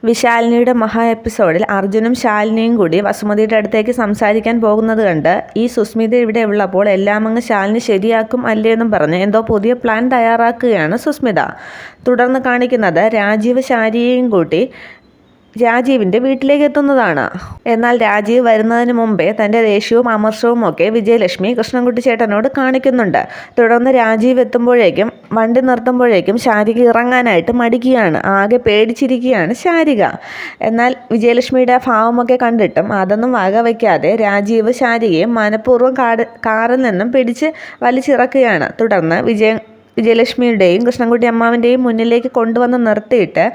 വിശാലിനിയുടെ മഹാ എപ്പിസോഡിൽ അർജുനും ശാലിനിയും കൂടി വസുമതിയുടെ അടുത്തേക്ക് സംസാരിക്കാൻ പോകുന്നത് കണ്ട് ഈ സുസ്മിത ഇവിടെ ഉള്ളപ്പോൾ എല്ലാം അങ്ങ് ശാലിനി ശരിയാക്കും അല്ലേന്നും പറഞ്ഞ് എന്തോ പുതിയ പ്ലാൻ തയ്യാറാക്കുകയാണ് സുസ്മിത. തുടർന്ന് കാണിക്കുന്നത് രാജീവ് ശാരിയെയും കൂട്ടി രാജീവിൻ്റെ വീട്ടിലേക്ക് എത്തുന്നതാണ്. എന്നാൽ രാജീവ് വരുന്നതിന് മുമ്പേ തൻ്റെ ദേഷ്യവും അമർഷവും ഒക്കെ വിജയലക്ഷ്മി കൃഷ്ണൻകുട്ടി ചേട്ടനോട് കാണിക്കുന്നുണ്ട്. തുടർന്ന് രാജീവ് എത്തുമ്പോഴേക്കും വണ്ടി നിർത്തുമ്പോഴേക്കും ശാരിക ഇറങ്ങാനായിട്ട് മടിക്കുകയാണ്. ആകെ പേടിച്ചിരിക്കുകയാണ് ശാരിക. എന്നാൽ വിജയലക്ഷ്മിയുടെ ഭാവമൊക്കെ കണ്ടിട്ടും അതൊന്നും വകവയ്ക്കാതെ രാജീവ് ശാരികയെ മനഃപൂർവ്വം കാറിൽ നിന്നും പിടിച്ച് വലിച്ചിറക്കുകയാണ്. തുടർന്ന് വിജയലക്ഷ്മിയുടെയും കൃഷ്ണൻകുട്ടി അമ്മാവിൻ്റെയും മുന്നിലേക്ക് കൊണ്ടുവന്ന് നിർത്തിയിട്ട്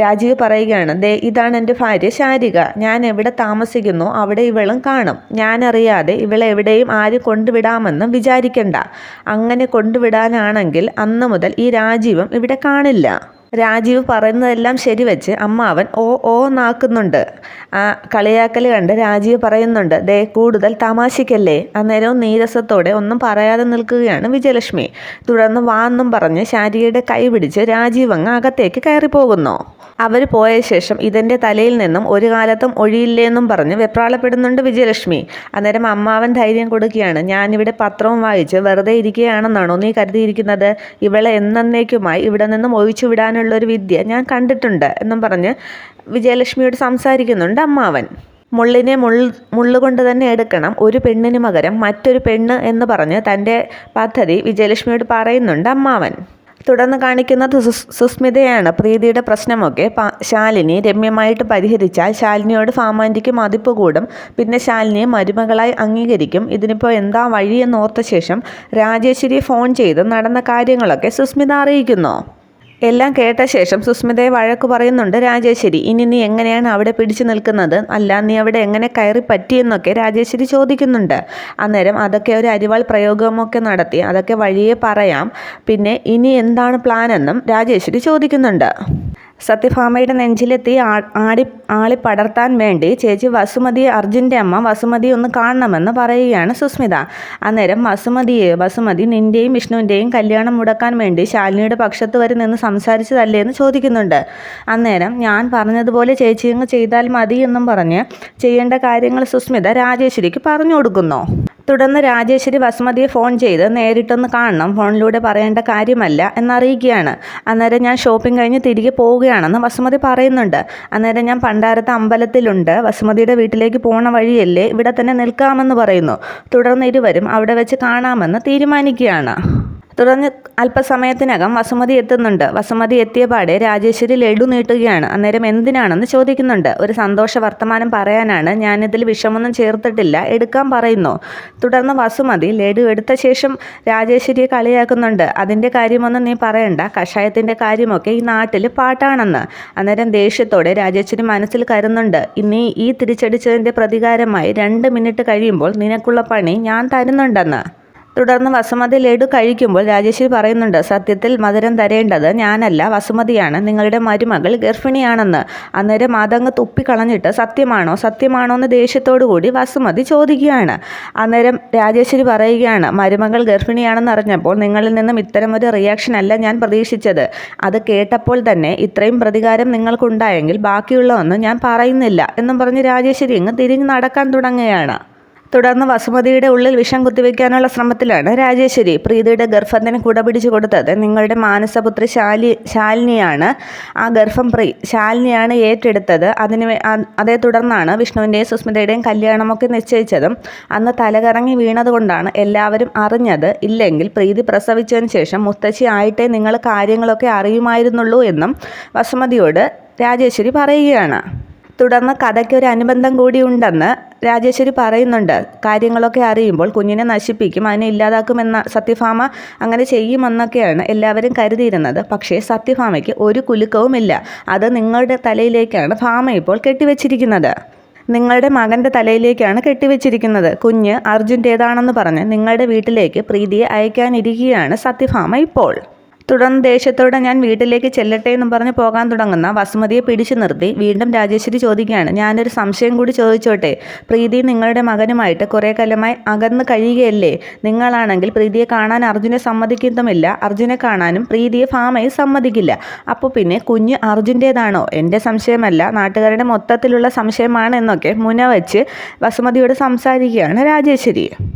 രാജീവ് പറയുകയാണ്, ദേ ഇതാണ് എൻ്റെ ഭാര്യ ശാരിക. ഞാൻ എവിടെ താമസിക്കുന്നു അവിടെ ഇവളും കാണും. ഞാനറിയാതെ ഇവളെ എവിടെയും ആരും കൊണ്ടുവിടാമെന്നും വിചാരിക്കണ്ട. അങ്ങനെ കൊണ്ടുവിടാനാണെങ്കിൽ അന്ന് മുതൽ ഈ രാജീവും ഇവിടെ കാണില്ല. രാജീവ് പറയുന്നതെല്ലാം ശരിവെച്ച് അമ്മാവൻ ഓ നാക്കുന്നുണ്ട്. ആ കളിയാക്കൽ കണ്ട് രാജീവ് പറയുന്നുണ്ട്, ദേ കൂടുതൽ തമാശിക്കല്ലേ. അന്നേരവും നീരസത്തോടെ ഒന്നും പറയാതെ നിൽക്കുകയാണ് വിജയലക്ഷ്മി. തുടർന്ന് വാന്നും പറഞ്ഞ് ശാരികയുടെ കൈ പിടിച്ച് രാജീവ് അങ്ങ് അകത്തേക്ക് കയറി പോകുന്നു. അവർ പോയ ശേഷം ഇതെൻ്റെ തലയിൽ നിന്നും ഒരു കാലത്തും ഒഴിയില്ലേന്നും പറഞ്ഞ് വെപ്രാളപ്പെടുന്നുണ്ട് വിജയലക്ഷ്മി. അന്നേരം അമ്മാവൻ ധൈര്യം കൊടുക്കുകയാണ്, ഞാനിവിടെ പത്രവും വായിച്ച് വെറുതെ ഇരിക്കുകയാണെന്നാണോ നീ കരുതിയിരിക്കുന്നത്? ഇവളെ എന്നേക്കുമായി ഇവിടെ നിന്നും ഒഴിച്ചു വിടാനുള്ളൊരു വിദ്യ ഞാൻ കണ്ടിട്ടുണ്ട് എന്നും പറഞ്ഞ് വിജയലക്ഷ്മിയോട് സംസാരിക്കുന്നുണ്ട് അമ്മാവൻ. മുള്ളിനെ മുള്ളുകൊണ്ട് തന്നെ എടുക്കണം, ഒരു പെണ്ണിന് പകരം മറ്റൊരു പെണ്ണ് എന്ന് പറഞ്ഞ് തൻ്റെ പദ്ധതി വിജയലക്ഷ്മിയോട് പറയുന്നുണ്ട് അമ്മാവൻ. തുടർന്ന് കാണിക്കുന്നത് സുസ്മിതയാണ്. പ്രീതിയുടെ പ്രശ്നമൊക്കെ ശാലിനി രമ്യമായിട്ട് പരിഹരിച്ചാൽ ശാലിനിയോട് ഫാമാൻറ്റിക്ക് മതിപ്പ് കൂടും. പിന്നെ ശാലിനിയെ മരുമകളായി അംഗീകരിക്കും. ഇതിനിപ്പോൾ എന്താ വഴിയെന്നോർത്ത ശേഷം രാജേശ്വരിയെ ഫോൺ ചെയ്ത് നടന്ന കാര്യങ്ങളൊക്കെ സുസ്മിത അറിയിക്കുന്നു. എല്ലാം കേട്ട ശേഷം സുസ്മിതയെ വഴക്ക് പറയുന്നുണ്ട് രാജേശ്വരി. ഇനി നീ എങ്ങനെയാണ് അവിടെ പിടിച്ചു നിൽക്കുന്നത്? അല്ല, നീ അവിടെ എങ്ങനെ കയറി പറ്റിയെന്നൊക്കെ രാജേശ്വരി ചോദിക്കുന്നുണ്ട്. അന്നേരം അതൊക്കെ ഒരു അരിവാൾ പ്രയോഗമൊക്കെ നടത്തി അതൊക്കെ വഴിയെ പറയാം. പിന്നെ ഇനി എന്താണ് പ്ലാനെന്നും രാജേശ്വരി ചോദിക്കുന്നുണ്ട്. സത്യഭാമയുടെ നെഞ്ചിലെത്തി ആളി പടർത്താൻ വേണ്ടി ചേച്ചി വസുമതിയെ, അർജുൻ്റെ അമ്മ വസുമതിയെ ഒന്ന് കാണണമെന്ന് പറയുകയാണ് സുസ്മിത. അന്നേരം വസുമതി നിൻ്റെയും വിഷ്ണുവിൻ്റെയും കല്യാണം മുടക്കാൻ വേണ്ടി ശാലിനിയുടെ പക്ഷത്ത് വരെ നിന്ന് സംസാരിച്ചതല്ലേ എന്ന് ചോദിക്കുന്നുണ്ട്. അന്നേരം ഞാൻ പറഞ്ഞതുപോലെ ചേച്ചി അങ്ങ് ചെയ്താൽ മതി എന്നും പറഞ്ഞ് ചെയ്യേണ്ട കാര്യങ്ങൾ സുസ്മിത രാജേശ്വരിക്ക് പറഞ്ഞു കൊടുക്കുന്നു. തുടർന്ന് രാജേശ്വരി വസുമതിയെ ഫോൺ ചെയ്ത് നേരിട്ടൊന്ന് കാണണം, ഫോണിലൂടെ പറയേണ്ട കാര്യമല്ല എന്നറിയിക്കുകയാണ്. അന്നേരം ഞാൻ ഷോപ്പിംഗ് കഴിഞ്ഞ് തിരികെ പോവുകയാണെന്ന് വസുമതി പറയുന്നുണ്ട്. അന്നേരം ഞാൻ പണ്ടാരത്തെ അമ്പലത്തിലുണ്ട്, വസുമതിയുടെ വീട്ടിലേക്ക് പോണ വഴിയല്ലേ, ഇവിടെ തന്നെ നിൽക്കാമെന്ന് പറയുന്നു. തുടർന്ന് ഇരുവരും അവിടെ വെച്ച് കാണാമെന്ന് തീരുമാനിക്കുകയാണ്. തുടർന്ന് അല്പസമയത്തിനകം വസുമതി എത്തുന്നുണ്ട്. വസുമതി എത്തിയ പാടെ രാജേശ്വരി ലഡു നീട്ടുകയാണ്. അന്നേരം എന്തിനാണെന്ന് ചോദിക്കുന്നുണ്ട്. ഒരു സന്തോഷ വർത്തമാനം പറയാനാണ്, ഞാനിതിൽ വിഷമൊന്നും ചേർത്തിട്ടില്ല, എടുക്കാൻ പറയുന്നു. തുടർന്ന് വസുമതി ലഡു എടുത്ത ശേഷം രാജേശ്വരിയെ കളിയാക്കുന്നുണ്ട്. അതിൻ്റെ കാര്യമൊന്നും നീ പറയണ്ട, കഷായത്തിൻ്റെ കാര്യമൊക്കെ ഈ നാട്ടിൽ പാട്ടാണെന്ന്. അന്നേരം ദേഷ്യത്തോടെ രാജേശ്വരി മനസ്സിൽ കരുതുന്നുണ്ട്, ഇനി ഈ തിരിച്ചടിച്ചതിൻ്റെ പ്രതികാരമായി 2 മിനിറ്റ് കഴിയുമ്പോൾ നിനക്കുള്ള പണി ഞാൻ തരുന്നുണ്ടെന്ന്. തുടർന്ന് വസുമതി ലഡു കഴിക്കുമ്പോൾ രാജേശ്വരി പറയുന്നുണ്ട്, സത്യത്തിൽ മധുരം തരേണ്ടത് ഞാനല്ല വസുമതിയാണ്, നിങ്ങളുടെ മരുമകൾ ഗർഭിണിയാണെന്ന്. അന്നേരം അതങ്ങ് തുപ്പിക്കളഞ്ഞിട്ട് സത്യമാണോ എന്ന് ദേഷ്യത്തോടു കൂടി വസുമതി ചോദിക്കുകയാണ്. അന്നേരം രാജേശ്വരി പറയുകയാണ്, മരുമകൾ ഗർഭിണിയാണെന്ന് അറിഞ്ഞപ്പോൾ നിങ്ങളിൽ നിന്നും ഇത്തരമൊരു റിയാക്ഷൻ അല്ല ഞാൻ പ്രതീക്ഷിച്ചത്. അത് കേട്ടപ്പോൾ തന്നെ ഇത്രയും പ്രതികാരം നിങ്ങൾക്കുണ്ടായെങ്കിൽ ബാക്കിയുള്ളതൊന്നും ഞാൻ പറയുന്നില്ല എന്നും പറഞ്ഞ് രാജേശ്വരി ഇങ്ങ് തിരിഞ്ഞ് നടക്കാൻ തുടങ്ങുകയാണ്. തുടർന്ന് വസുമതിയുടെ ഉള്ളിൽ വിഷം കുത്തിവെക്കാനുള്ള ശ്രമത്തിലാണ് രാജേശ്വരി. പ്രീതിയുടെ ഗർഭത്തിന് കുട പിടിച്ചു കൊടുത്തത് നിങ്ങളുടെ മാനസപുത്രി ശാലിനിയാണ്. ആ ഗർഭം ശാലിനിയാണ് ഏറ്റെടുത്തത്. അതേ തുടർന്നാണ് വിഷ്ണുവിൻ്റെയും സുസ്മിതയുടെയും കല്യാണമൊക്കെ നിശ്ചയിച്ചതും. അന്ന് തലകറങ്ങി വീണതുകൊണ്ടാണ് എല്ലാവരും അറിഞ്ഞത്. ഇല്ലെങ്കിൽ പ്രീതി പ്രസവിച്ചതിന് ശേഷം മുത്തശ്ശി ആയിട്ടേ നിങ്ങൾ കാര്യങ്ങളൊക്കെ അറിയുമായിരുന്നുള്ളൂ എന്നും വസുമതിയോട് രാജേശ്വരി പറയുകയാണ്. തുടർന്ന് കഥയ്ക്ക് ഒരു അനുബന്ധം കൂടി ഉണ്ടെന്ന് രാജേശ്വരി പറയുന്നുണ്ട്. കാര്യങ്ങളൊക്കെ അറിയുമ്പോൾ കുഞ്ഞിനെ നശിപ്പിക്കും, അതിനെ ഇല്ലാതാക്കുമെന്ന സത്യഭാമ അങ്ങനെ ചെയ്യുമെന്നൊക്കെയാണ് എല്ലാവരും കരുതിയിരുന്നത്. പക്ഷേ സത്യഭാമയ്ക്ക് ഒരു കുലുക്കവുമില്ല. അത് നിങ്ങളുടെ തലയിലേക്കാണ് ഭാമ ഇപ്പോൾ കെട്ടിവെച്ചിരിക്കുന്നത്. നിങ്ങളുടെ മകൻ്റെ തലയിലേക്കാണ് കെട്ടിവെച്ചിരിക്കുന്നത്. കുഞ്ഞ് അർജുൻ്റേതാണെന്ന് പറഞ്ഞ് നിങ്ങളുടെ വീട്ടിലേക്ക് പ്രീതിയെ അയക്കാനിരിക്കുകയാണ് സത്യഭാമ ഇപ്പോൾ. തുടർന്ന് ദേഷ്യത്തോടെ ഞാൻ വീട്ടിലേക്ക് ചെല്ലട്ടെ എന്നും പറഞ്ഞ് പോകാൻ തുടങ്ങുന്ന വസുമതിയെ പിടിച്ചു നിർത്തി വീണ്ടും രാജേശ്വരി ചോദിക്കുകയാണ്, ഞാനൊരു സംശയം കൂടി ചോദിച്ചോട്ടെ? പ്രീതി നിങ്ങളുടെ മകനുമായിട്ട് കുറേ കാലമായി അകന്ന് കഴിയുകയല്ലേ? നിങ്ങളാണെങ്കിൽ പ്രീതിയെ കാണാൻ അർജുനെ സമ്മതിക്കുന്നുമില്ല, അർജുനെ കാണാനും പ്രീതിയെ ഫാമയിൽ സമ്മതിക്കില്ല. അപ്പോൾ പിന്നെ കുഞ്ഞ് അർജുൻ്റേതാണോ? എൻ്റെ സംശയമല്ല, നാട്ടുകാരുടെ മൊത്തത്തിലുള്ള സംശയമാണ് എന്നൊക്കെ മുനവച്ച് വസുമതിയോട് സംസാരിക്കുകയാണ് രാജേശ്വരി.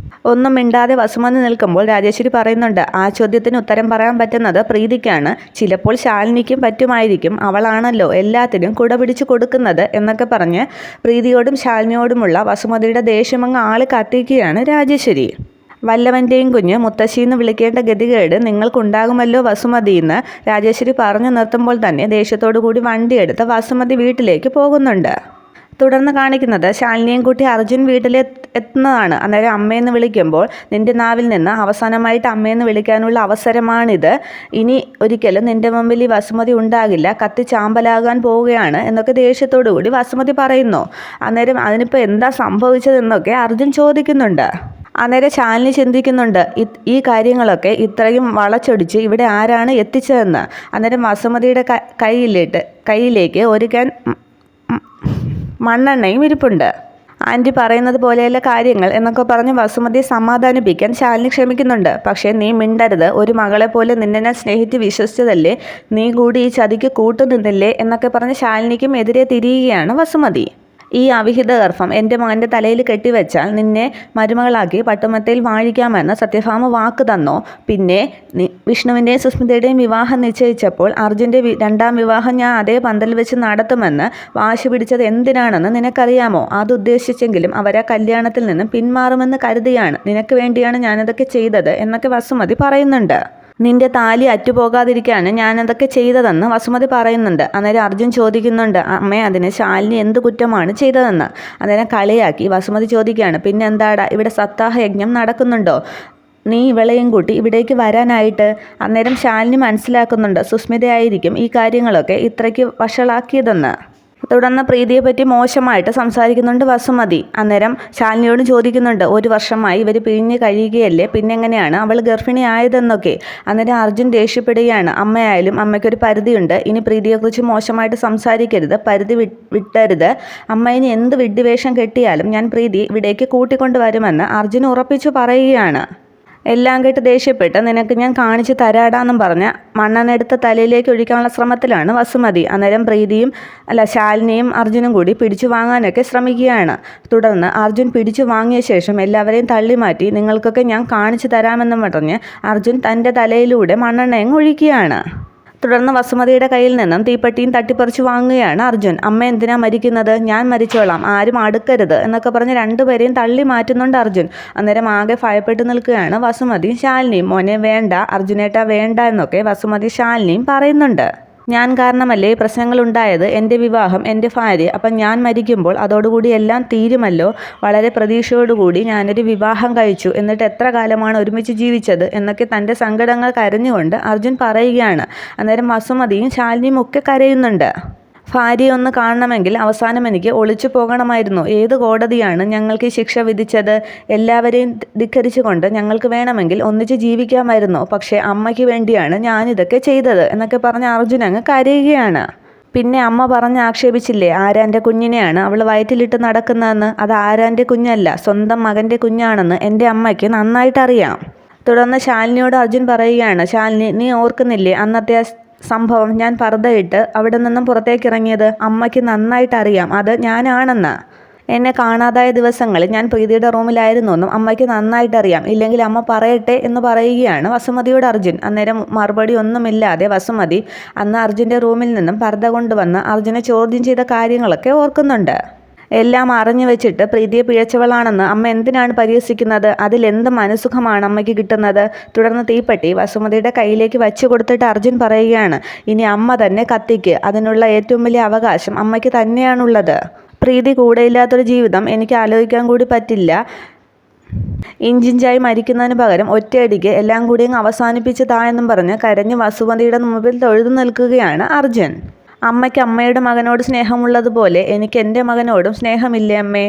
ഒന്നും മിണ്ടാതെ വസുമതി നിൽക്കുമ്പോൾ രാജേശ്വരി പറയുന്നുണ്ട്, ആ ചോദ്യത്തിന് ഉത്തരം പറയാൻ പറ്റുന്നത് പ്രീതിക്കാണ്. ചിലപ്പോൾ ശാലിനിക്കും പറ്റുമായിരിക്കും, അവളാണല്ലോ എല്ലാത്തിനും കുട പിടിച്ചു കൊടുക്കുന്നത് എന്നൊക്കെ പറഞ്ഞ് പ്രീതിയോടും ശാലിനിയോടുമുള്ള വസുമതിയുടെ ദേഷ്യമങ്ങ് ആള് കത്തിക്കുകയാണ് രാജേശ്വരി. വല്ലവൻ്റെയും കുഞ്ഞ് മുത്തശ്ശിന്ന് വിളിക്കേണ്ട ഗതികേട് നിങ്ങൾക്കുണ്ടാകുമല്ലോ വസുമതിയെന്ന് രാജേശ്വരി പറഞ്ഞു നിർത്തുമ്പോൾ തന്നെ ദേഷ്യത്തോടു കൂടി വണ്ടിയെടുത്ത് വസുമതി വീട്ടിലേക്ക് പോകുന്നുണ്ട്. തുടർന്ന് കാണിക്കുന്നത് ശാലിനിയും കൂട്ടി അർജുൻ എത്തുന്നതാണ്. അന്നേരം അമ്മയെന്ന് വിളിക്കുമ്പോൾ നിൻ്റെ നാവിൽ നിന്ന് അവസാനമായിട്ട് അമ്മയെന്ന് വിളിക്കാനുള്ള അവസരമാണിത്. ഇനി ഒരിക്കലും നിൻ്റെ മുമ്പിൽ ഈ വസുമതി ഉണ്ടാകില്ല, കത്തി ചാമ്പലാകാൻ പോവുകയാണ് എന്നൊക്കെ ദേഷ്യത്തോടു കൂടി വസുമതി പറയുന്നു. അന്നേരം അതിനിപ്പോൾ എന്താ സംഭവിച്ചതെന്നൊക്കെ അർജുൻ ചോദിക്കുന്നുണ്ട്. അന്നേരം ശാലിനി ചിന്തിക്കുന്നുണ്ട്, ഈ കാര്യങ്ങളൊക്കെ ഇത്രയും വളച്ചൊടിച്ച് ഇവിടെ ആരാണ് എത്തിച്ചതെന്ന്. അന്നേരം വസുമതിയുടെ കയ്യിലേക്ക് ഒരു ക്യാൻ മണ്ണെണ്ണയും ഇരിപ്പുണ്ട്. ആൻറ്റി പറയുന്നത് പോലെയുള്ള കാര്യങ്ങൾ എന്നൊക്കെ പറഞ്ഞ് വസുമതിയെ സമാധാനിപ്പിക്കാൻ ശാലിനി ശ്രമിക്കുന്നുണ്ട്. പക്ഷേ നീ മിണ്ടരുത്, ഒരു മകളെ പോലെ നിന്നെ ഞാൻ സ്നേഹിച്ച് വിശ്വസിച്ചതല്ലേ, നീ കൂടി ഈ ചതിക്ക് കൂട്ടുനിന്നില്ലേ എന്നൊക്കെ പറഞ്ഞ് ശാലിനിക്കും എതിരെ തിരിയുകയാണ് വസുമതി. ഈ അവിഹിത ഗർഭം എൻ്റെ മകൻ്റെ തലയിൽ കെട്ടിവെച്ചാൽ നിന്നെ മരുമകളാക്കി പട്ടുമത്തയിൽ വാഴിക്കാമെന്ന് സത്യഭാമ വാക്ക് തന്നോ? പിന്നെ വിഷ്ണുവിൻ്റെയും സുസ്മിതയുടെയും വിവാഹം നിശ്ചയിച്ചപ്പോൾ അർജുൻ്റെ രണ്ടാം വിവാഹം ഞാൻ അതേ പന്തൽ വെച്ച് നടത്തുമെന്ന് വാശി പിടിച്ചത് എന്തിനാണെന്ന് നിനക്കറിയാമോ? അതുദ്ദേശിച്ചെങ്കിലും അവരാ കല്യാണത്തിൽ നിന്നും പിന്മാറുമെന്ന് കരുതിയാണ്, നിനക്ക് വേണ്ടിയാണ് ഞാനതൊക്കെ ചെയ്തത് എന്നൊക്കെ വസുമതി പറയുന്നുണ്ട്. നിന്റെ താലി അറ്റുപോകാതിരിക്കാണ് ഞാനതൊക്കെ ചെയ്തതെന്ന് വസുമതി പറയുന്നുണ്ട്. അന്നേരം അർജുൻ ചോദിക്കുന്നുണ്ട്, അമ്മേ അതിന് ശാലിനി എന്ത് കുറ്റമാണ് ചെയ്തതെന്ന്. അന്നേരം കളിയാക്കി വസുമതി ചോദിക്കുകയാണ്, പിന്നെ എന്താടാ ഇവിടെ സപ്താഹ യജ്ഞം നടക്കുന്നുണ്ടോ? നീ ഇവളെയും കൂട്ടി ഇവിടേക്ക് വരാനായിട്ട്? അന്നേരം ശാലിനി മനസ്സിലാക്കുന്നുണ്ട് സുസ്മിതയായിരിക്കും ഈ കാര്യങ്ങളൊക്കെ ഇത്രയ്ക്ക് വഷളാക്കിയതെന്ന്. തുടർന്ന് പ്രീതിയെപ്പറ്റി മോശമായിട്ട് സംസാരിക്കുന്നുണ്ട് വസുമതി. അന്നേരം ശാലിനിയോട് ചോദിക്കുന്നുണ്ട്, ഒരു വർഷമായി ഇവർ പിരിഞ്ഞ് കഴിയുകയല്ലേ, പിന്നെങ്ങനെയാണ് അവൾ ഗർഭിണി ആയതെന്നൊക്കെ. അന്നേരം അർജുൻ ദേഷ്യപ്പെടുകയാണ്, അമ്മയായാലും അമ്മയ്ക്കൊരു പരിധിയുണ്ട്, ഇനി പ്രീതിയെക്കുറിച്ച് മോശമായിട്ട് സംസാരിക്കരുത്, പരിധി വിട്ടരുത്. അമ്മ ഇനി എന്ത് വിഡ്ഢിവേഷം കെട്ടിയാലും ഞാൻ പ്രീതി ഇവിടേക്ക് കൂട്ടിക്കൊണ്ടുവരുമെന്ന് അർജുൻ ഉറപ്പിച്ചു പറയുകയാണ്. എല്ലാം കേട്ട് ദേഷ്യപ്പെട്ട് നിനക്ക് ഞാൻ കാണിച്ചു തരാടാന്നും പറഞ്ഞ് മണ്ണെടുത്ത് തലയിലേക്ക് ഒഴിക്കാനുള്ള ശ്രമത്തിലാണ് വസുമതി. അന്നേരം ശാലിനിയും അർജുനും കൂടി പിടിച്ചു വാങ്ങാനൊക്കെ ശ്രമിക്കുകയാണ്. തുടർന്ന് അർജുൻ പിടിച്ചു വാങ്ങിയ ശേഷം എല്ലാവരെയും തള്ളി മാറ്റി നിങ്ങൾക്കൊക്കെ ഞാൻ കാണിച്ചു തരാമെന്നും പറഞ്ഞ് അർജുൻ തൻ്റെ തലയിലൂടെ മണ്ണെണ്ണയും ഒഴിക്കുകയാണ്. തുടർന്ന് വസുമതിയുടെ കയ്യിൽ നിന്നും തീപ്പെട്ടിയും തട്ടിപ്പറിച്ചു വാങ്ങുകയാണ് അർജുൻ. അമ്മ എന്തിനാ മരിക്കുന്നത്? ഞാൻ മരിച്ചോളാം, ആരും അടുക്കരുത് എന്നൊക്കെ പറഞ്ഞ് രണ്ടുപേരെയും തള്ളി മാറ്റുന്നുണ്ട് അർജുൻ. അന്നേരം ആകെ ഭയപ്പെട്ട് നിൽക്കുകയാണ് വസുമതിയും ശാലിനിയും. മോനെ വേണ്ട, അർജുനേട്ടാ വേണ്ട എന്നൊക്കെ വസുമതി ശാലിനിയും പറയുന്നുണ്ട്. ഞാൻ കാരണമല്ലേ പ്രശ്നങ്ങളുണ്ടായത്, എൻ്റെ വിവാഹം, എൻ്റെ ഭാര്യ, അപ്പം ഞാൻ മരിക്കുമ്പോൾ അതോടുകൂടി എല്ലാം തീരുമല്ലോ. വളരെ പ്രതീക്ഷയോടുകൂടി ഞാനൊരു വിവാഹം കഴിച്ചു, എന്നിട്ട് എത്ര കാലമാണ് ഒരുമിച്ച് ജീവിച്ചത് എന്നൊക്കെ തൻ്റെ സങ്കടങ്ങൾ കരഞ്ഞുകൊണ്ട് അർജുൻ പറയുകയാണ്. അന്നേരം വസുമതിയും ശാലിനിയും ഒക്കെ കരയുന്നുണ്ട്. ഭാര്യയെ ഒന്ന് കാണണമെങ്കിൽ അവസാനം എനിക്ക് ഒളിച്ചു പോകണമായിരുന്നു. ഏത് കോടതിയാണ് ഞങ്ങൾക്ക് ഈ ശിക്ഷ വിധിച്ചത്? എല്ലാവരെയും ധിക്കരിച്ചുകൊണ്ട് ഞങ്ങൾക്ക് വേണമെങ്കിൽ ഒന്നിച്ച് ജീവിക്കാമായിരുന്നു. പക്ഷേ അമ്മയ്ക്ക് വേണ്ടിയാണ് ഞാനിതൊക്കെ ചെയ്തത് എന്നൊക്കെ പറഞ്ഞ് അർജുൻ അങ്ങ് കരയുകയാണ്. പിന്നെ അമ്മ പറഞ്ഞ് ആക്ഷേപിച്ചില്ലേ, ആരാൻ്റെ കുഞ്ഞിനെയാണ് അവൾ വയറ്റിലിട്ട് നടക്കുന്നതെന്ന്? അത് ആരാൻ്റെ കുഞ്ഞല്ല, സ്വന്തം മകൻ്റെ കുഞ്ഞാണെന്ന് എൻ്റെ അമ്മയ്ക്ക് നന്നായിട്ടറിയാം. തുടർന്ന് ശാലിനിയോട് അർജുൻ പറയുകയാണ്, ശാലിനി നീ ഓർക്കുന്നില്ലേ അന്നത്തെ സംഭവം? ഞാൻ പർദ്ദയിട്ട് അവിടെ നിന്നും പുറത്തേക്കിറങ്ങിയത് അമ്മയ്ക്ക് നന്നായിട്ടറിയാം അത് ഞാനാണെന്ന്. എന്നെ കാണാതായ ദിവസങ്ങളിൽ ഞാൻ പ്രീതിയുടെ റൂമിലായിരുന്നു എന്നും അമ്മയ്ക്ക് നന്നായിട്ടറിയാം. ഇല്ലെങ്കിൽ അമ്മ പറയട്ടെ എന്ന് പറയുകയാണ് വസുമതിയോട് അർജുൻ. അന്നേരം മറുപടി ഒന്നുമില്ലാതെ വസുമതി അന്ന് അർജുൻ്റെ റൂമിൽ നിന്നും പർദ്ദ കൊണ്ടുവന്ന് അർജുനെ ചോദ്യം ചെയ്ത കാര്യങ്ങളൊക്കെ ഓർക്കുന്നുണ്ട്. എല്ലാം അറിഞ്ഞു വെച്ചിട്ട് പ്രീതിയെ പിഴച്ചവളാണെന്ന് അമ്മ എന്തിനാണ് പരിഹസിക്കുന്നത്? അതിലെന്ത് മനസുഖമാണ് അമ്മയ്ക്ക് കിട്ടുന്നത്? തുടർന്ന് തീപ്പെട്ടി വസുമതിയുടെ കയ്യിലേക്ക് വച്ചു കൊടുത്തിട്ട് അർജുൻ പറയുകയാണ്, ഇനി അമ്മ തന്നെ കത്തിക്ക്, അതിനുള്ള ഏറ്റവും വലിയ അവകാശം അമ്മയ്ക്ക് തന്നെയാണുള്ളത്. പ്രീതി കൂടെയില്ലാത്തൊരു ജീവിതം എനിക്ക് ആലോചിക്കാൻ കൂടി പറ്റില്ല. ഇഞ്ചിഞ്ചായി മരിക്കുന്നതിന് പകരം ഒറ്റയടിക്ക് എല്ലാം കൂടി അവസാനിപ്പിച്ച് തായെന്നും പറഞ്ഞ് കരഞ്ഞ് വസുമതിയുടെ മുമ്പിൽ തൊഴുതു നിൽക്കുകയാണ് അർജുൻ. അമ്മയ്ക്ക് അമ്മയുടെ മകനോട് സ്നേഹമുള്ളതുപോലെ എനിക്ക് എൻ്റെ മകനോടും സ്നേഹമില്ലേ അമ്മേ?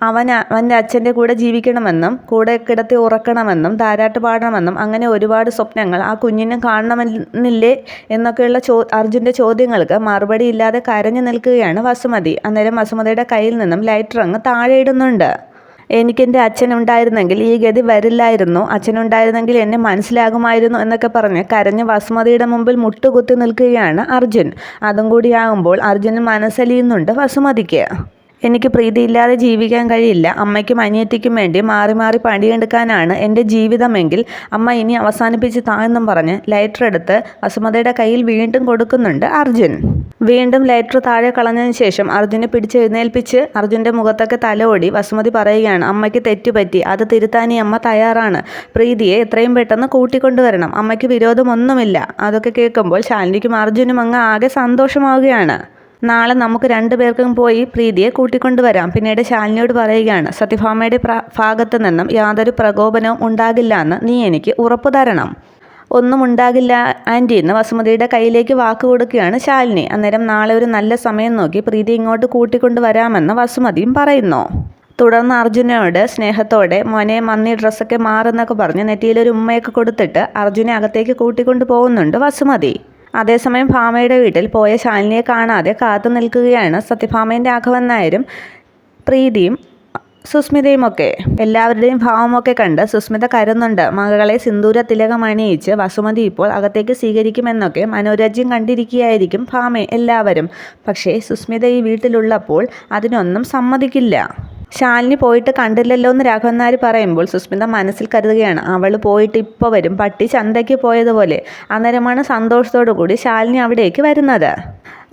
അവൻ്റെ അച്ഛൻ്റെ കൂടെ ജീവിക്കണമെന്നും കൂടെ കിടത്തി ഉറക്കണമെന്നും താരാട്ട് പാടണമെന്നും അങ്ങനെ ഒരുപാട് സ്വപ്നങ്ങൾ ആ കുഞ്ഞിന് കാണണമെന്നില്ലേ എന്നൊക്കെയുള്ള അർജുൻ്റെ ചോദ്യങ്ങൾക്ക് മറുപടി ഇല്ലാതെ കരഞ്ഞു നിൽക്കുകയാണ് വസുമതി. അന്നേരം വസുമതിയുടെ കയ്യിൽ നിന്നും ലൈറ്റർ അങ്ങ് താഴെ ഇടുന്നുണ്ട്. എനിക്കെൻ്റെ അച്ഛനുണ്ടായിരുന്നെങ്കിൽ ഈ ഗതി വരില്ലായിരുന്നു, അച്ഛനുണ്ടായിരുന്നെങ്കിൽ എന്നെ മനസ്സിലാകുമായിരുന്നു എന്നൊക്കെ പറഞ്ഞ് കരഞ്ഞ് വസുമതിയുടെ മുമ്പിൽ മുട്ടുകുത്തി നിൽക്കുകയാണ് അർജുൻ. അതും കൂടിയാകുമ്പോൾ അർജുന് മനസ്സലിയുന്നുണ്ട് വസുമതിക്ക്. എനിക്ക് പ്രീതിയില്ലാതെ ജീവിക്കാൻ കഴിയില്ല. അമ്മയ്ക്കും അനിയത്തിക്കും വേണ്ടി മാറി മാറി പണിയെടുക്കാനാണ് എൻ്റെ ജീവിതമെങ്കിൽ അമ്മ ഇനി അവസാനിപ്പിച്ച് താഴ്ന്നും പറഞ്ഞ് ലൈറ്റർ എടുത്ത് വസുമതിയുടെ കയ്യിൽ വീണ്ടും കൊടുക്കുന്നുണ്ട് അർജുൻ. വീണ്ടും ലൈറ്റർ താഴെ കളഞ്ഞതിന് ശേഷം അർജുനെ പിടിച്ചെഴുന്നേൽപ്പിച്ച് അർജുൻ്റെ മുഖത്തൊക്കെ തലോടി വസുമതി പറയുകയാണ്, അമ്മയ്ക്ക് തെറ്റുപറ്റി, അത് തിരുത്താനീ അമ്മ തയ്യാറാണ്. പ്രീതിയെ എത്രയും പെട്ടെന്ന് കൂട്ടിക്കൊണ്ടുവരണം, അമ്മയ്ക്ക് വിരോധമൊന്നുമില്ല. അതൊക്കെ കേൾക്കുമ്പോൾ ശാലിനിക്കും അർജുനും അങ്ങ് ആകെ സന്തോഷമാവുകയാണ്. നാളെ നമുക്ക് രണ്ടുപേർക്കും പോയി പ്രീതിയെ കൂട്ടിക്കൊണ്ടുവരാം. പിന്നീട് ശാലിനിയോട് പറയുകയാണ്, സത്യഭാമയുടെ ഭാഗത്തു നിന്നും യാതൊരു പ്രകോപനവും ഉണ്ടാകില്ല എന്ന് നീ എനിക്ക് ഉറപ്പു തരണം. ഒന്നും ഉണ്ടാകില്ല ആൻറ്റി എന്ന് വസുമതിയുടെ കയ്യിലേക്ക് വാക്ക് കൊടുക്കുകയാണ് ശാലിനി. അന്നേരം നാളെ ഒരു നല്ല സമയം നോക്കി പ്രീതി ഇങ്ങോട്ട് കൂട്ടിക്കൊണ്ടുവരാമെന്ന് വസുമതിയും പറയുന്നു. തുടർന്ന് അർജുനോട് സ്നേഹത്തോടെ മോനെ മന്നി ഡ്രസ്സൊക്കെ മാറുന്നൊക്കെ പറഞ്ഞ് നെറ്റിയിലൊരു ഉമ്മയൊക്കെ കൊടുത്തിട്ട് അർജുനെ അകത്തേക്ക് കൂട്ടിക്കൊണ്ടു പോകുന്നുണ്ട് വസുമതി. അതേസമയം ഭാമയുടെ വീട്ടിൽ പോയ ശാലിനിയെ കാണാതെ കാത്തു നിൽക്കുകയാണ് സത്യഭാമയും രാഘവൻ നായരും പ്രീതിയും സുസ്മിതയുമൊക്കെ. എല്ലാവരുടെയും ഭാവമൊക്കെ കണ്ട് സുസ്മിത കരുന്നുണ്ട്. മകളെ സിന്ദൂര തിലകമണിയിച്ച് വസുമതി ഇപ്പോൾ അകത്തേക്ക് സ്വീകരിക്കുമെന്നൊക്കെ മനോരാജ്യം കണ്ടിരിക്കുകയായിരിക്കും ഭാമ എല്ലാവരും. പക്ഷേ സുസ്മിത ഈ വീട്ടിലുള്ളപ്പോൾ അതിനൊന്നും സമ്മതിക്കില്ല. ശാലിനി പോയിട്ട് കണ്ടില്ലല്ലോ എന്ന് രാഘവൻ നായർ പറയുമ്പോൾ സുസ്മിത മനസ്സിൽ കരുതുകയാണ്, അവൾ പോയിട്ട് ഇപ്പോൾ വരും, പട്ടി ചന്തയ്ക്ക് പോയതുപോലെ. അന്നേരമാണ് സന്തോഷത്തോടു കൂടി ശാലിനി അവിടേക്ക് വരുന്നത്.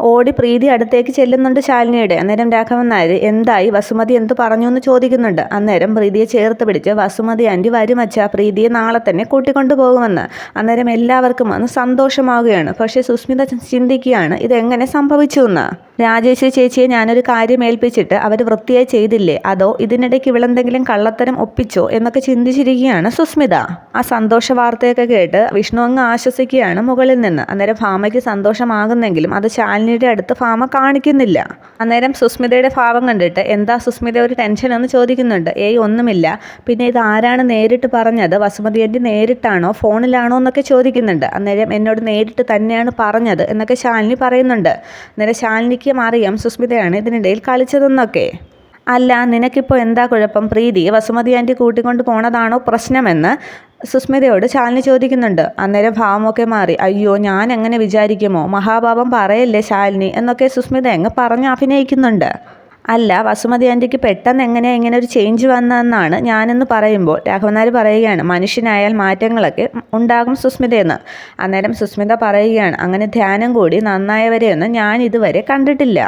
ഓടി പ്രീതി അടുത്തേക്ക് ചെല്ലുന്നുണ്ട് ശാലിനിയുടെ. അന്നേരം രാഘവൻ നായർ എന്തായി, വസുമതി എന്ത് പറഞ്ഞു എന്ന് ചോദിക്കുന്നുണ്ട്. അന്നേരം പ്രീതിയെ ചേർത്ത് പിടിച്ച് വസുമതി ആൻറ്റി വരുമച്ച, പ്രീതിയെ നാളെ തന്നെ കൂട്ടിക്കൊണ്ടു പോകുമെന്ന്. അന്നേരം എല്ലാവർക്കും അന്ന് സന്തോഷമാവുകയാണ്. പക്ഷേ സുസ്മിത ചിന്തിക്കുകയാണ് ഇതെങ്ങനെ സംഭവിച്ചു എന്ന്. രാജേശ്വരി ചേച്ചിയെ ഞാനൊരു കാര്യം ഏൽപ്പിച്ചിട്ട് അവർ വൃത്തിയായി ചെയ്തില്ലേ, അതോ ഇതിനിടയ്ക്ക് ഇവളെന്തെങ്കിലും കള്ളത്തരം ഒപ്പിച്ചോ എന്നൊക്കെ ചിന്തിച്ചിരിക്കുകയാണ് സുസ്മിത. ആ സന്തോഷ വാർത്തയൊക്കെ കേട്ട് വിഷ്ണു അങ്ങ് ആശ്വസിക്കുകയാണ് മുകളിൽ നിന്ന്. അന്നേരം ഭാമയ്ക്ക് സന്തോഷമാകുന്നെങ്കിലും അത് ശാലിനിയുടെ അടുത്ത് ഭാമ കാണിക്കുന്നില്ല. അന്നേരം സുസ്മിതയുടെ ഭാവം കണ്ടിട്ട് എന്താ സുസ്മിത ഒരു ടെൻഷൻ എന്ന് ചോദിക്കുന്നുണ്ട്. ഏയ് ഒന്നുമില്ല. പിന്നെ ഇത് ആരാണ് നേരിട്ട് പറഞ്ഞത്, വസുമതി ആൻറ്റി നേരിട്ടാണോ ഫോണിലാണോ എന്നൊക്കെ ചോദിക്കുന്നുണ്ട്. അന്നേരം എന്നോട് നേരിട്ട് തന്നെയാണ് പറഞ്ഞത് എന്നൊക്കെ ശാലിനി പറയുന്നുണ്ട്. അന്നേരം ശാലിനിക്ക് അറിയാം സുസ്മിതയാണ് ഇതിനിടയിൽ കളിച്ചതെന്നൊക്കെ. അല്ല നിനക്കിപ്പോൾ എന്താ കുഴപ്പം, പ്രീതി വസുമതി ആൻറ്റി കൂട്ടിക്കൊണ്ട് പോണതാണോ പ്രശ്നമെന്ന് സുസ്മിതയോട് ശാലിനി ചോദിക്കുന്നുണ്ട്. അന്നേരം ഭാവമൊക്കെ മാറി, അയ്യോ ഞാൻ എങ്ങനെ വിചാരിക്കുമോ, മഹാഭാവം പറയല്ലേ ശാലിനി എന്നൊക്കെ സുസ്മിത അങ്ങ് പറഞ്ഞ് അഭിനയിക്കുന്നുണ്ട്. അല്ല വസുമതി ആൻറ്റിക്ക് പെട്ടെന്ന് എങ്ങനെയാണ് ഇങ്ങനെ ഒരു ചേഞ്ച് വന്നതെന്നാണ് ഞാനെന്ന് പറയുമ്പോൾ രാഘവൻ നായർ പറയുകയാണ്, മനുഷ്യനായാൽ മാറ്റങ്ങളൊക്കെ ഉണ്ടാകും സുസ്മിതയെന്ന്. അന്നേരം സുസ്മിത പറയുകയാണ്, അങ്ങനെ ധ്യാനം കൂടി നന്നായവരെയൊന്നും ഞാൻ ഇതുവരെ കണ്ടിട്ടില്ല.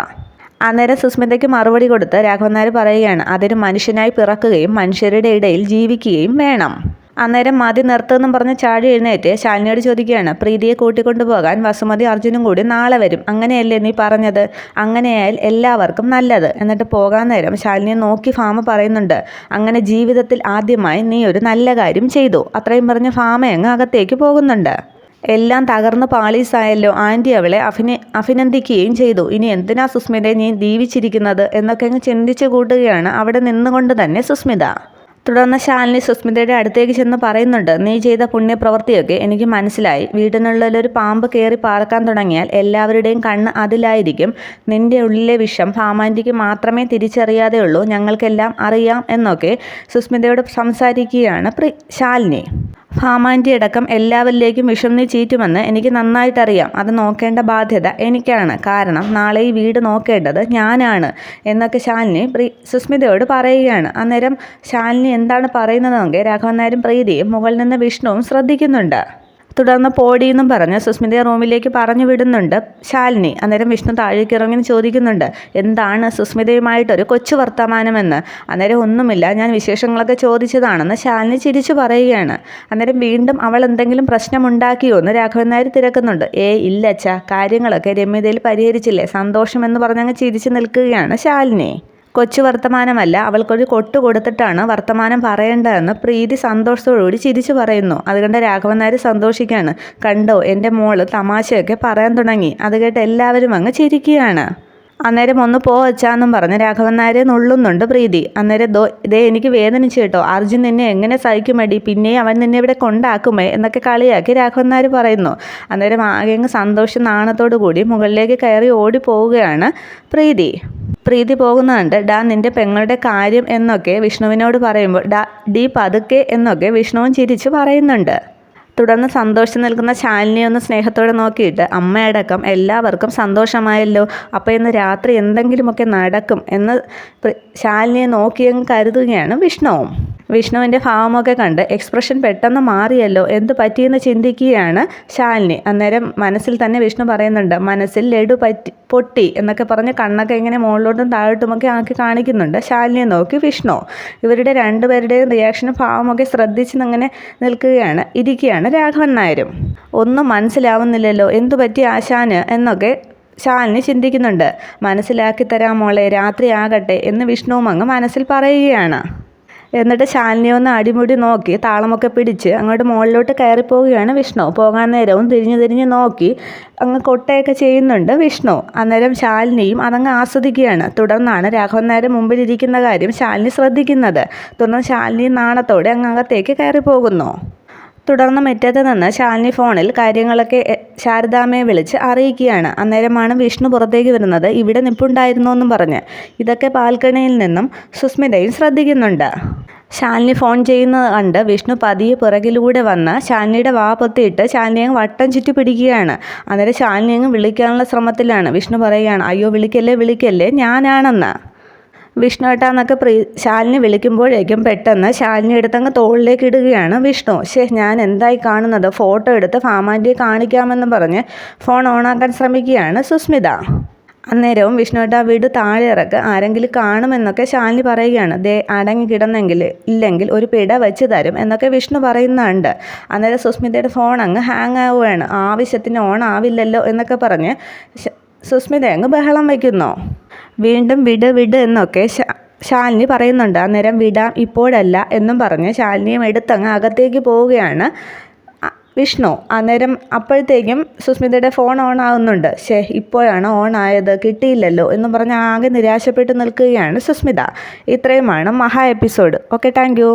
അന്നേരം സുസ്മിതയ്ക്ക് മറുപടി കൊടുത്ത് രാഘവൻ നായർ പറയുകയാണ്, അതൊരു മനുഷ്യനായി പിറക്കുകയും മനുഷ്യരുടെ ഇടയിൽ ജീവിക്കുകയും വേണം. അന്നേരം മതി നിർത്തുമെന്നും പറഞ്ഞ് ചാടി എഴുന്നേറ്റ് ശാലിനിയോട് ചോദിക്കുകയാണ്, പ്രീതിയെ കൂട്ടിക്കൊണ്ടുപോകാൻ വസുമതി അർജുനും കൂടി നാളെ വരും, അങ്ങനെയല്ലേ നീ പറഞ്ഞത്? അങ്ങനെയായാൽ എല്ലാവർക്കും നല്ലത്. എന്നിട്ട് പോകാൻ നേരം ശാലിനിയെ നോക്കി ഭാമ പറയുന്നുണ്ട്, അങ്ങനെ ജീവിതത്തിൽ ആദ്യമായി നീ ഒരു നല്ല കാര്യം ചെയ്തു. അത്രയും പറഞ്ഞ് ഭാമ അങ്ങ് അകത്തേക്ക് പോകുന്നുണ്ട്. എല്ലാം തകർന്ന് പാളീസായല്ലോ, ആൻറ്റി അവളെ അഭിനന്ദിക്കുകയും ചെയ്തു. ഇനി എന്തിനാ സുസ്മിതയെ നീ ജീവിച്ചിരിക്കുന്നത് എന്നൊക്കെ അങ്ങ് ചിന്തിച്ചു കൂട്ടുകയാണ് അവിടെ നിന്നുകൊണ്ട് തന്നെ സുസ്മിത. തുടർന്ന് ശാലിനി സുസ്മിതയുടെ അടുത്തേക്ക് ചെന്ന് പറയുന്നുണ്ട്, നീ ചെയ്ത പുണ്യപ്രവൃത്തിയൊക്കെ എനിക്ക് മനസ്സിലായി. വീടിനുള്ളിലൊരു പാമ്പ് കയറി പാർക്കാൻ തുടങ്ങിയാൽ എല്ലാവരുടെയും കണ്ണ് അതിലായിരിക്കും. നിന്റെ ഉള്ളിലെ വിഷം ഭാമാൻറ്റിക്ക് മാത്രമേ തിരിച്ചറിയാതെ ഉള്ളൂ, ഞങ്ങൾക്കെല്ലാം അറിയാം എന്നൊക്കെ സുസ്മിതയോട് സംസാരിക്കുകയാണ് ശാലിനി. ഭാമാൻറ്റി അടക്കം എല്ലാവരിലേക്കും വിഷം നീ ചീറ്റുമെന്ന് എനിക്ക് നന്നായിട്ടറിയാം. അത് നോക്കേണ്ട ബാധ്യത എനിക്കാണ്. കാരണം നാളെ ഈ വീട് നോക്കേണ്ടത് ഞാനാണ് എന്നൊക്കെ ശാലിനി സുസ്മിതയോട് പറയുകയാണ്. അന്നേരം ശാലിനി എന്താണ് പറയുന്നതെന്നൊക്കെ രാഘവൻ നായരും പ്രീതിയും മുകളിൽ നിന്ന് വിഷ്ണുവും ശ്രദ്ധിക്കുന്നുണ്ട്. തുടർന്ന് പോടിയെന്നും പറഞ്ഞ് സുസ്മിതയെ റൂമിലേക്ക് പറഞ്ഞു വിടുന്നുണ്ട് ശാലിനി. അന്നേരം വിഷ്ണു താഴേക്ക് ഇറങ്ങി ചോദിക്കുന്നുണ്ട്, എന്താണ് സുസ്മിതയുമായിട്ടൊരു കൊച്ചു വർത്തമാനമെന്ന്. അന്നേരം ഒന്നുമില്ല, ഞാൻ വിശേഷങ്ങളൊക്കെ ചോദിച്ചതാണെന്ന് ശാലിനി ചിരിച്ചു പറയുകയാണ്. അന്നേരം വീണ്ടും അവൾ എന്തെങ്കിലും പ്രശ്നമുണ്ടാക്കിയോ എന്ന് രാഘവൻ നായർ തിരക്കുന്നുണ്ട്. ഇല്ലച്ച, കാര്യങ്ങളൊക്കെ രമ്യതയിൽ പരിഹരിച്ചില്ലേ, സന്തോഷമെന്ന് പറഞ്ഞങ്ങ് ചിരിച്ചു നിൽക്കുകയാണ് ശാലിനി. കൊച്ചു വർത്തമാനമല്ല, അവൾക്കൊരു കൊട്ടു കൊടുത്തിട്ടാണ് വർത്തമാനം പറയേണ്ടതെന്ന് പ്രീതി സന്തോഷത്തോടുകൂടി ചിരിച്ചു പറയുന്നു. അതുകൊണ്ട് രാഘവൻ നായർ സന്തോഷിക്കുകയാണ്. കണ്ടോ എൻ്റെ മോള് തമാശയൊക്കെ പറയാൻ തുടങ്ങി. അത് കേട്ട് എല്ലാവരും അങ്ങ് ചിരിക്കുകയാണ്. അന്നേരം ഒന്ന് വച്ചാന്നും പറഞ്ഞ് രാഘവൻ നായരെ നുള്ളുന്നുണ്ട് പ്രീതി. അന്നേരം ഇതേ എനിക്ക് വേദനിച്ചു കേട്ടോ, അർജുൻ നിന്നെ എങ്ങനെ സഹിക്കുമടി, പിന്നെയും അവൻ നിന്നെ ഇവിടെ കൊണ്ടാക്കുമേ എന്നൊക്കെ കളിയാക്കി രാഘവൻ നായർ പറയുന്നു. അന്നേരം ആകെ സന്തോഷ നാണത്തോടു കൂടി മുകളിലേക്ക് കയറി ഓടി പോവുകയാണ് പ്രീതി പോകുന്നുണ്ട്. നിൻ്റെ പെങ്ങളുടെ കാര്യം എന്നൊക്കെ വിഷ്ണുവിനോട് പറയുമ്പോൾ പതുക്കെ എന്നൊക്കെ വിഷ്ണുവും ചിരിച്ച് പറയുന്നുണ്ട്. തുടർന്ന് സന്തോഷം നിൽക്കുന്ന ശാലിനിയെ ഒന്ന് സ്നേഹത്തോടെ നോക്കിയിട്ട് അമ്മയടക്കം എല്ലാവർക്കും സന്തോഷമായല്ലോ, അപ്പോൾ ഇന്ന് രാത്രി എന്തെങ്കിലുമൊക്കെ നടക്കും എന്ന് ശാലിനിയെ നോക്കിയങ്ങ് കരുതുകയാണ് വിഷ്ണുവിൻ്റെ ഭാവമൊക്കെ കണ്ട് എക്സ്പ്രഷൻ പെട്ടെന്ന് മാറിയല്ലോ, എന്ത് പറ്റിയെന്ന് ചിന്തിക്കുകയാണ് ശാലിനി. അന്നേരം മനസ്സിൽ തന്നെ വിഷ്ണു പറയുന്നുണ്ട്, മനസ്സിൽ ലഡു പൊട്ടി എന്നൊക്കെ പറഞ്ഞ് കണ്ണൊക്കെ ഇങ്ങനെ മുകളിലോട്ടും താഴോട്ടുമൊക്കെ ആക്കി കാണിക്കുന്നുണ്ട് ശാലിനിയെ നോക്കി വിഷ്ണു. ഇവരുടെ രണ്ടുപേരുടെയും റിയാക്ഷനും ഭാവമൊക്കെ ശ്രദ്ധിച്ച് അങ്ങനെ ഇരിക്കുകയാണ് രാഘവൻ നായരും. ഒന്നും മനസ്സിലാവുന്നില്ലല്ലോ, എന്തു പറ്റി ആശാന് എന്നൊക്കെ ശാലിനി ചിന്തിക്കുന്നുണ്ട്. മനസ്സിലാക്കി തരാം മോളെ, രാത്രി ആകട്ടെ എന്ന് വിഷ്ണുവും അങ്ങ് മനസ്സിൽ പറയുകയാണ്. എന്നിട്ട് ശാലിനിയെ ഒന്ന് അടിമുടി നോക്കി താളമൊക്കെ പിടിച്ച് അങ്ങോട്ട് മുകളിലോട്ട് കയറിപ്പോവുകയാണ് വിഷ്ണു. പോകാൻ നേരവും തിരിഞ്ഞ് നോക്കി അങ്ങ് കൊട്ടയൊക്കെ ചെയ്യുന്നുണ്ട് വിഷ്ണു. അന്നേരം ശാലിനിയും അതങ്ങ് ആസ്വദിക്കുകയാണ്. തുടർന്നാണ് രാഘവൻ നായർ മുമ്പിലിരിക്കുന്ന കാര്യം ശാലിനി ശ്രദ്ധിക്കുന്നത്. തുടർന്ന് ശാലിനി നാണത്തോടെ അങ്ങകത്തേക്ക് കയറിപ്പോകുന്നു. തുടർന്ന് മുറ്റത്ത് നിന്ന് ശാലിനി ഫോണിൽ കാര്യങ്ങളൊക്കെ ശാരദാമ്മയെ വിളിച്ച് അറിയിക്കുകയാണ്. അന്നേരമാണ് വിഷ്ണു പുറത്തേക്ക് വരുന്നത്. ഇവിടെ നിൽപ്പുണ്ടായിരുന്നു എന്നും പറഞ്ഞ്. ഇതൊക്കെ ബാൽക്കണിയിൽ നിന്നും സുസ്മിതയും ശ്രദ്ധിക്കുന്നുണ്ട്. ശാലിനി ഫോൺ ചെയ്യുന്നത് കണ്ട് വിഷ്ണു പതിയെ പിറകിലൂടെ വന്ന് ശാലിനിയുടെ വാ പൊത്തിയിട്ട് ശാലിനിയെ വട്ടം ചുറ്റി പിടിക്കുകയാണ്. അന്നേരം ശാലിനി അങ്ങ് വിളിക്കാനുള്ള ശ്രമത്തിലാണ്. വിഷ്ണു പറയുകയാണ്, അയ്യോ വിളിക്കല്ലേ ഞാനാണെന്ന്. വിഷ്ണു ഏട്ടാന്നൊക്കെ ശാലിനി വിളിക്കുമ്പോഴേക്കും പെട്ടെന്ന് ശാലിനി എടുത്തങ്ങ് തോളിലേക്ക് ഇടുകയാണ് വിഷ്ണു. ഞാൻ എന്തായി കാണുന്നത്, ഫോട്ടോ എടുത്ത് ഫാമാൻറ്റിയെ കാണിക്കാമെന്ന് പറഞ്ഞ് ഫോൺ ഓണാക്കാൻ ശ്രമിക്കുകയാണ് സുസ്മിത. അന്നേരവും വിഷ്ണു ഏട്ടാ വീട് താഴെ ഇറക്ക്, ആരെങ്കിലും കാണുമെന്നൊക്കെ ശാലിനി പറയുകയാണ്. അടങ്ങി കിടന്നെങ്കിൽ ഇല്ലെങ്കിൽ ഒരു പിട വെച്ച് തരും എന്നൊക്കെ വിഷ്ണു പറയുന്നുണ്ട്. അന്നേരം സുസ്മിതയുടെ ഫോൺ അങ്ങ് ഹാങ് ആവുകയാണ്. ആവശ്യത്തിന് ഓൺ ആവില്ലല്ലോ എന്നൊക്കെ പറഞ്ഞ് സുസ്മിത അങ്ങ് ബഹളം വയ്ക്കുന്നു. വീണ്ടും വിട് എന്നൊക്കെ ശാലിനി പറയുന്നുണ്ട്. അന്നേരം വിടാം ഇപ്പോഴല്ല എന്നും പറഞ്ഞ് ശാലിനിയും എടുത്തങ്ങ് അകത്തേക്ക് പോവുകയാണ് വിഷ്ണു. അന്നേരം അപ്പോഴത്തേക്കും സുസ്മിതയുടെ ഫോൺ ഓൺ ആകുന്നുണ്ട്. ഇപ്പോഴാണ് ഓൺ ആയത്, കിട്ടിയില്ലല്ലോ എന്നും പറഞ്ഞ് ആകെ നിരാശപ്പെട്ട് നിൽക്കുകയാണ് സുസ്മിത. ഇത്രയുമാണ് മഹാ എപ്പിസോഡ്. Okay, thank